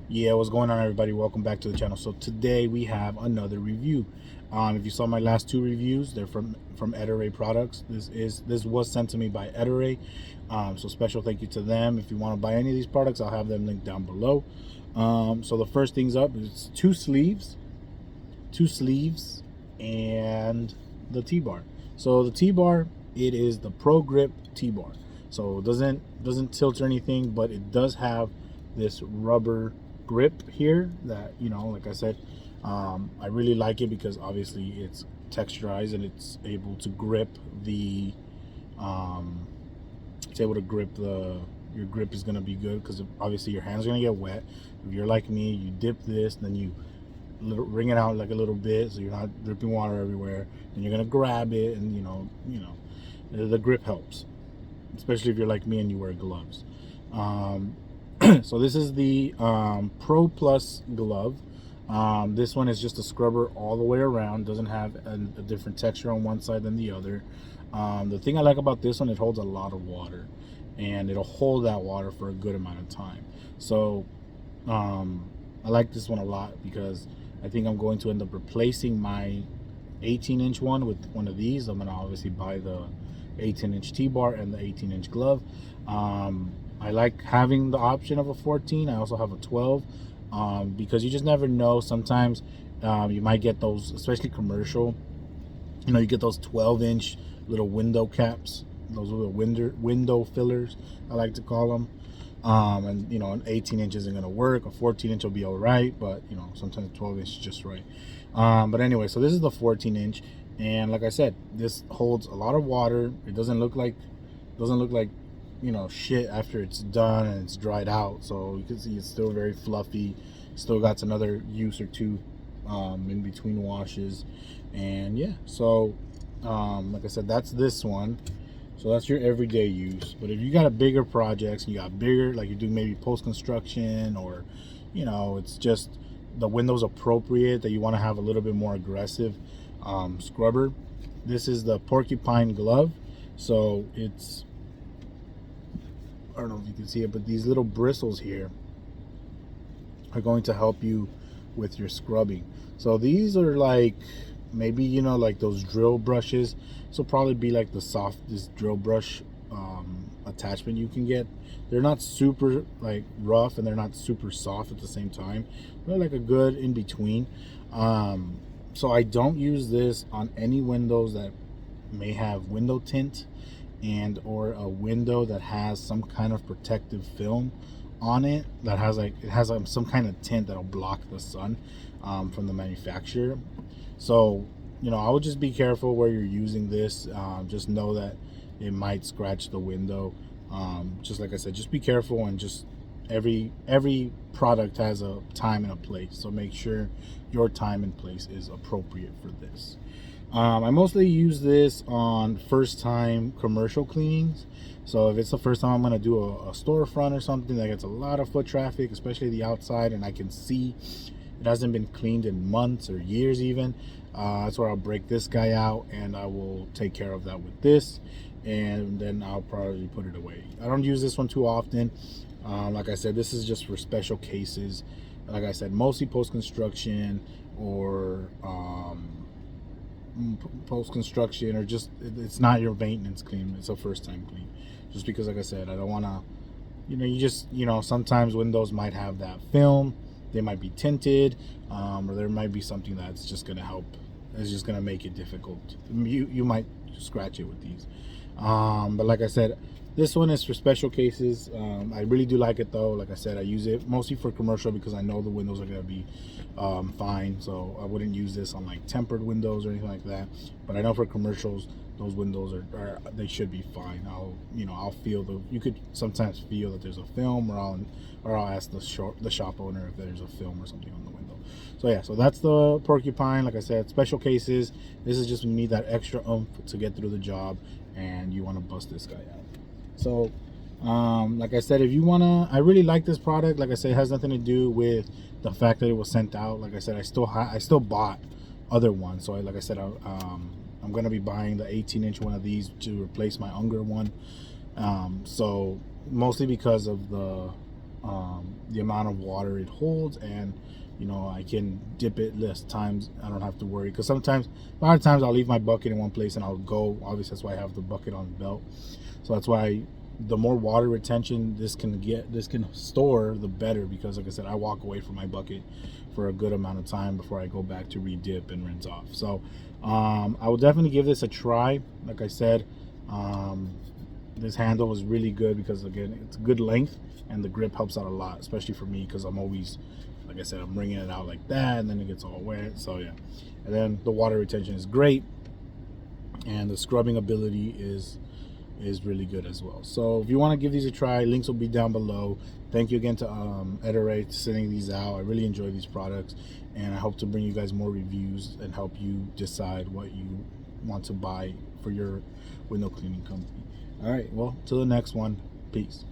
Yeah, what's going on, everybody? Welcome back to the channel. So today we have another review. If you saw my last two reviews, they're from Ettore products. This was sent to me by Ettore, so special thank you to them. If you want to buy any of these products, I'll have them linked down below. So the first things up is two sleeves, and the T-bar. So the T-bar, it is the Pro Grip T-bar. So it doesn't tilt or anything, but it does have this rubber grip here that, like I said, I really like it because obviously it's texturized and it's able to grip the your grip is going to be good because obviously your hands are going to get wet. If you're like me, you dip this, then you wring it out like a little bit so you're not dripping water everywhere, and you're going to grab it, and the grip helps, especially if you're like me and you wear gloves. So this is the Pro Plus glove. This one is just a scrubber all the way around, doesn't have a different texture on one side than the other. The thing I like about this one, it holds a lot of water, and it'll hold that water for a good amount of time. So I like this one a lot because I think I'm going to end up replacing my 18-inch one with one of these. I'm going to obviously buy the 18-inch T-bar and the 18-inch glove. I like having the option of a 14. I also have a 12 because you just never know. Sometimes you might get those, especially commercial, you get those 12-inch little window caps, those little window fillers, I like to call them. And an 18-inch isn't going to work. A 14-inch will be all right, but sometimes 12-inch is just right. But anyway, so this is the 14-inch, and like I said, this holds a lot of water. It doesn't look like shit after it's done and it's dried out. So you can see it's still very fluffy. Still got another use or two in between washes, and yeah. So like I said, that's this one. So that's your everyday use. But if you got a bigger projects, you got bigger, like you do maybe post-construction, or it's just the window's appropriate that you want to have a little bit more aggressive scrubber, this is the Porcupine glove. So it's, I don't know if you can see it, but these little bristles here are going to help you with your scrubbing. So these are like, maybe like those drill brushes. So probably be like the softest drill brush attachment you can get. They're not super like rough, and they're not super soft at the same time. They're like a good in between. So I don't use this on any windows that may have window tint and or a window that has some kind of protective film on it that has some kind of tint that'll block the sun from the manufacturer. So I would just be careful where you're using this. Just know that it might scratch the window. Just like I said, just be careful, and just every product has a time and a place, so make sure your time and place is appropriate for this. I mostly use this on first time commercial cleanings. So if it's the first time I'm going to do a storefront or something that gets a lot of foot traffic, especially the outside, and I can see it hasn't been cleaned in months or years even, that's where I'll break this guy out, and I will take care of that with this, and then I'll probably put it away. I don't use this one too often. Like I said, this is just for special cases. Like I said, mostly post-construction or post-construction, or just it's not your maintenance clean, it's a first time clean. Just because, like I said, I don't want to, sometimes windows might have that film, they might be tinted, or there might be something that's just going to help, it's just going to make it difficult. You might scratch it with these, but like I said, this one is for special cases. I really do like it though. Like I said, I use it mostly for commercial because I know the windows are going to be fine. So I wouldn't use this on like tempered windows or anything like that. But I know for commercials, those windows are they should be fine. I'll feel you could sometimes feel that there's a film, or I'll ask the shop owner if there's a film or something on the window. So yeah, so that's the Porcupine. Like I said, special cases. This is just when you need that extra oomph to get through the job, and you want to bust this guy out. So like I said, if you wanna, I really like this product. Like I said, it has nothing to do with the fact that it was sent out. Like I said, I still bought other ones. So like I said, I'm gonna be buying the 18-inch one of these to replace my Unger one. So mostly because of the the amount of water it holds, and you know, I can dip it less times. I don't have to worry, because sometimes, a lot of times, I'll leave my bucket in one place and I'll go. Obviously, that's why I have the bucket on the belt. So that's why the more water retention this can store, the better, because like I said, I walk away from my bucket for a good amount of time before I go back to re-dip and rinse off. So I will definitely give this a try. Like I said, this handle is really good because, again, it's good length, and the grip helps out a lot, especially for me, because I'm always, like I said, I'm bringing it out like that, and then it gets all wet. So yeah, and then the water retention is great, and the scrubbing ability is really good as well. So if you want to give these a try, links will be down below. Thank you again to Ettore for sending these out. I really enjoy these products, and I hope to bring you guys more reviews and help you decide what you want to buy for your window cleaning company. All right, well, till the next one, peace.